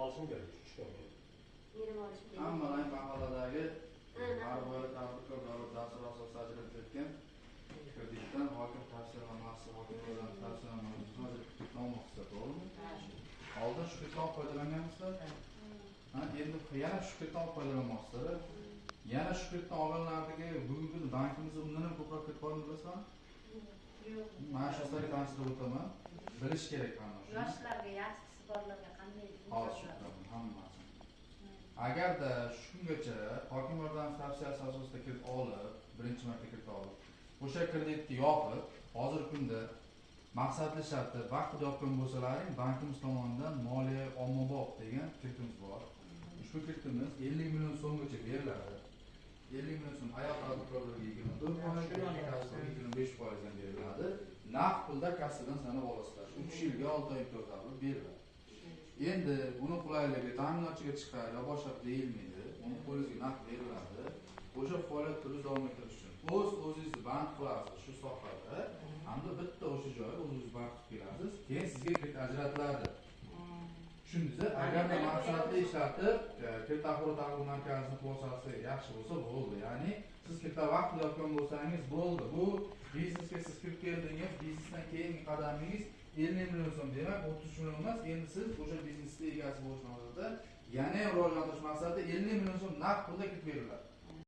olishim kerak tushgan. Yerim olishim kerak. Hammalar mahalladagi har bir tadbirkor davlat dastur asosida ajratib ketgan kreditdan hokim tavsiyanomasi, hokimlardan tavsiyanomasi hozir olmoqda, to'g'rimi? Oldin shu kreditdan foydalanganmisizlar? Endi yana shu kreditdan foydalanmoqsizlar. Yana shu kreditdan olganlardagi bugungi kunda bankimizda undan ham ko'proq kredit bormi bilasizmi? Yo'q. Mana shu narsalarga tanishtirib o'taman. Bilish kerak mana shuni. Yoshlarga, yaxshisi borlarga qanday Hozir hammasi. Agarda shungacha hokim yordam tavsiyasi asosida kredit olib, birinchi marta kredit olib, o'sha kreditni yopib, hozir kunda maqsadli shartda vaqtida yopgan bo'lsalaring, bankimiz tomonidan moliya ommabop degan kreditimiz bor. Ushbu kreditimiz 50 million so'mgacha beriladi. 50 million so'm ayol tadbirkorlarga 24%, 25% beriladi. Naqd pulda kassadan sanab olasizlar. 3 yilga 6 oy imtiyozlar beriladi. Endi buni qulayligi ta'minotchiga chiqar yo boshqa deyilmaydi. Uni qo'lingizga naqd beriladi. O'sha faoliyat turini davom ettirish uchun o'zingizni band qilasiz shu sohada, hamda bitta o'sha joyga o'zingiz band qilib kelasiz, keyin sizga kredit ajratiladi. Tushundingizmi? Agar maqsadli ishlatib, kredit axborot markazini qo'shsa yaxshi bo'lsa bo'ldi. Ya'ni siz kredit vaqtida yopgan bo'lsangiz bo'ldi. Bu biznesga siz kirib keldingiz, biznesdan keyingi qadamingiz 50 million so'm demak 30 million emas, endi siz o'sha biznesning egasi bo'lish maqsadida yana ham rivojlantirish maqsadida 50 million so'm naqd pulda kredit beriladi.